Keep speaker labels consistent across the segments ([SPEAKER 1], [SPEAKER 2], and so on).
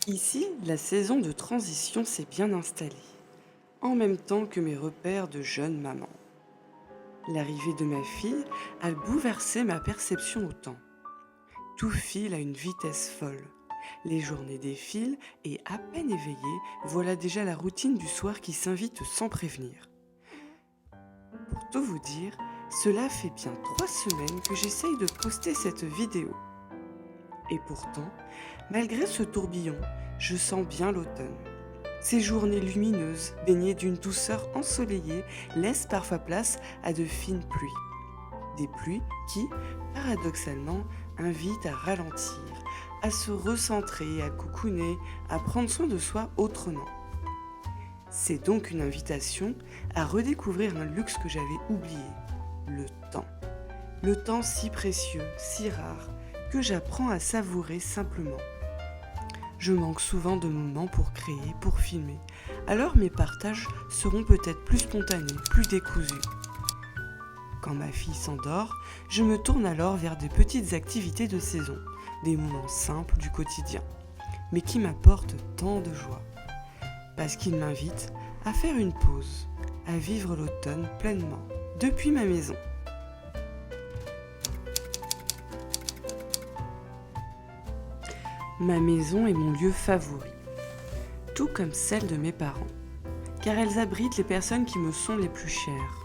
[SPEAKER 1] Ici, la saison de transition s'est bien installée, en même temps que mes repères de jeune maman. L'arrivée de ma fille a bouleversé ma perception au temps. Tout file à une vitesse folle. Les journées défilent et à peine éveillée, voilà déjà la routine du soir qui s'invite sans prévenir. Pour tout vous dire, cela fait bien 3 semaines que j'essaye de poster cette vidéo. Et pourtant, malgré ce tourbillon, je sens bien l'automne. Ces journées lumineuses, baignées d'une douceur ensoleillée, laissent parfois place à de fines pluies. Des pluies qui, paradoxalement, invitent à ralentir, à se recentrer, à cocooner, à prendre soin de soi autrement. C'est donc une invitation à redécouvrir un luxe que j'avais oublié, le temps. Le temps si précieux, si rare, que j'apprends à savourer simplement. Je manque souvent de moments pour créer, pour filmer, alors mes partages seront peut-être plus spontanés, plus décousus. Quand ma fille s'endort, je me tourne alors vers des petites activités de saison, des moments simples du quotidien, mais qui m'apportent tant de joie. Parce qu'ils m'invitent à faire une pause, à vivre l'automne pleinement, depuis ma maison. Ma maison est mon lieu favori, tout comme celle de mes parents, car elles abritent les personnes qui me sont les plus chères.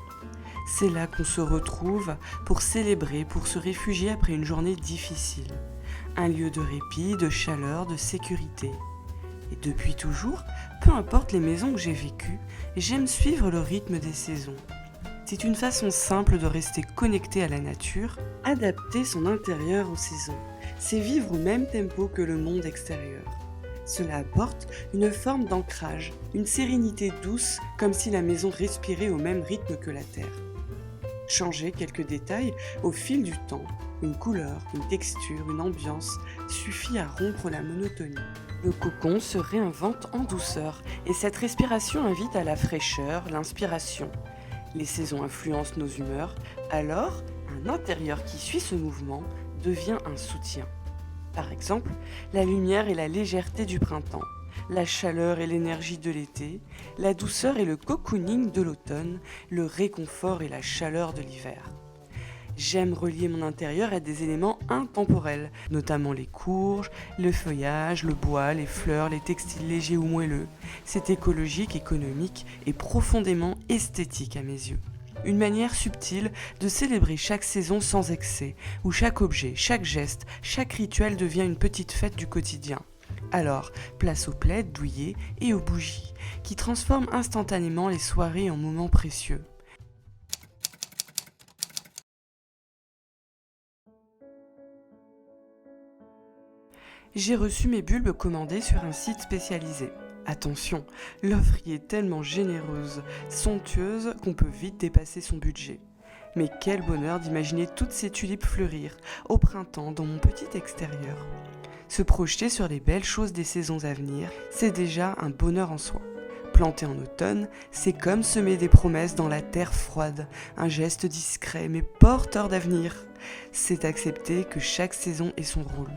[SPEAKER 1] C'est là qu'on se retrouve pour célébrer, pour se réfugier après une journée difficile. Un lieu de répit, de chaleur, de sécurité. Et depuis toujours, peu importe les maisons que j'ai vécues, j'aime suivre le rythme des saisons. C'est une façon simple de rester connecté à la nature, adapter son intérieur aux saisons. C'est vivre au même tempo que le monde extérieur. Cela apporte une forme d'ancrage, une sérénité douce, comme si la maison respirait au même rythme que la terre. Changer quelques détails au fil du temps, une couleur, une texture, une ambiance, suffit à rompre la monotonie. Le cocon se réinvente en douceur et cette respiration invite à la fraîcheur, l'inspiration. Les saisons influencent nos humeurs, alors un intérieur qui suit ce mouvement devient un soutien. Par exemple, la lumière et la légèreté du printemps, la chaleur et l'énergie de l'été, la douceur et le cocooning de l'automne, le réconfort et la chaleur de l'hiver. J'aime relier mon intérieur à des éléments intemporels, notamment les courges, le feuillage, le bois, les fleurs, les textiles légers ou moelleux. C'est écologique, économique et profondément esthétique à mes yeux. Une manière subtile de célébrer chaque saison sans excès, où chaque objet, chaque geste, chaque rituel devient une petite fête du quotidien. Alors, place aux plaids douillets et aux bougies, qui transforment instantanément les soirées en moments précieux. J'ai reçu mes bulbes commandées sur un site spécialisé. Attention, l'offre y est tellement généreuse, somptueuse qu'on peut vite dépasser son budget. Mais quel bonheur d'imaginer toutes ces tulipes fleurir au printemps dans mon petit extérieur. Se projeter sur les belles choses des saisons à venir, c'est déjà un bonheur en soi. Planter en automne, c'est comme semer des promesses dans la terre froide, un geste discret mais porteur d'avenir. C'est accepter que chaque saison ait son rôle.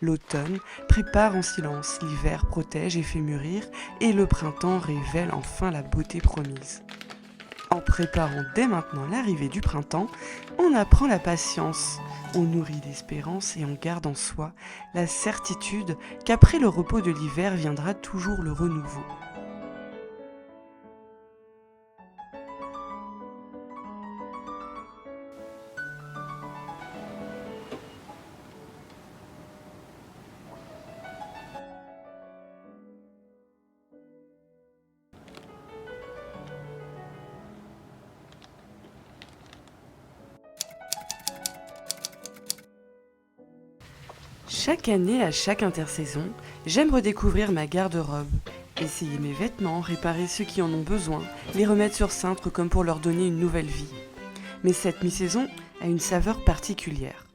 [SPEAKER 1] L'automne prépare en silence, l'hiver protège et fait mûrir, et le printemps révèle enfin la beauté promise. En préparant dès maintenant l'arrivée du printemps, on apprend la patience, on nourrit l'espérance et on garde en soi la certitude qu'après le repos de l'hiver viendra toujours le renouveau. Chaque année, à chaque intersaison, j'aime redécouvrir ma garde-robe, essayer mes vêtements, réparer ceux qui en ont besoin, les remettre sur cintre comme pour leur donner une nouvelle vie. Mais cette mi-saison a une saveur particulière.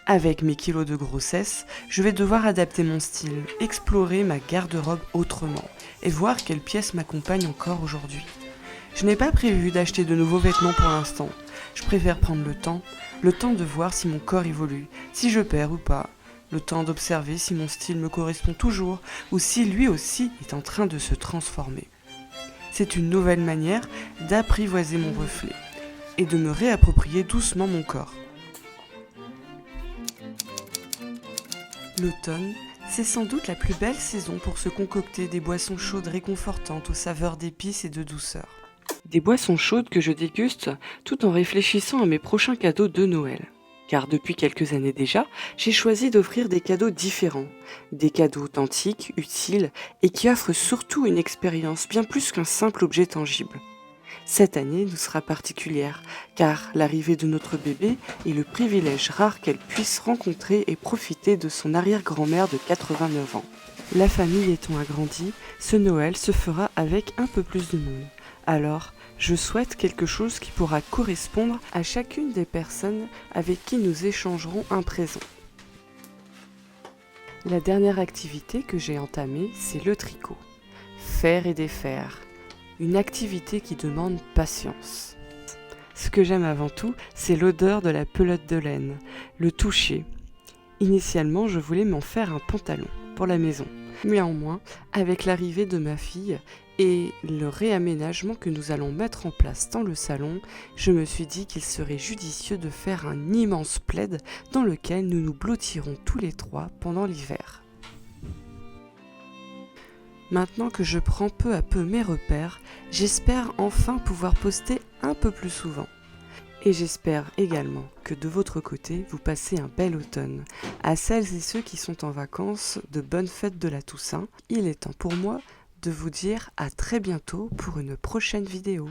[SPEAKER 1] Avec mes kilos de grossesse, je vais devoir adapter mon style, explorer ma garde-robe autrement et voir quelles pièces m'accompagnent encore aujourd'hui. Je n'ai pas prévu d'acheter de nouveaux vêtements pour l'instant. Je préfère prendre le temps de voir si mon corps évolue, si je perds ou pas, le temps d'observer si mon style me correspond toujours ou si lui aussi est en train de se transformer. C'est une nouvelle manière d'apprivoiser mon reflet et de me réapproprier doucement mon corps. L'automne, c'est sans doute la plus belle saison pour se concocter des boissons chaudes réconfortantes aux saveurs d'épices et de douceur. Des boissons chaudes que je déguste tout en réfléchissant à mes prochains cadeaux de Noël. Car depuis quelques années déjà, j'ai choisi d'offrir des cadeaux différents, des cadeaux authentiques, utiles et qui offrent surtout une expérience bien plus qu'un simple objet tangible. Cette année nous sera particulière, car l'arrivée de notre bébé est le privilège rare qu'elle puisse rencontrer et profiter de son arrière-grand-mère de 89 ans. La famille étant agrandie, ce Noël se fera avec un peu plus de monde. Alors, je souhaite quelque chose qui pourra correspondre à chacune des personnes avec qui nous échangerons un présent. La dernière activité que j'ai entamée, c'est le tricot. Faire et défaire. Une activité qui demande patience. Ce que j'aime avant tout, c'est l'odeur de la pelote de laine, le toucher. Initialement, je voulais m'en faire un pantalon pour la maison. Néanmoins, avec l'arrivée de ma fille et le réaménagement que nous allons mettre en place dans le salon, je me suis dit qu'il serait judicieux de faire un immense plaid dans lequel nous nous blottirons tous les trois pendant l'hiver. Maintenant que je prends peu à peu mes repères, j'espère enfin pouvoir poster un peu plus souvent. Et j'espère également que de votre côté, vous passez un bel automne. À celles et ceux qui sont en vacances, de bonnes fêtes de la Toussaint. Il est temps pour moi de vous dire à très bientôt pour une prochaine vidéo.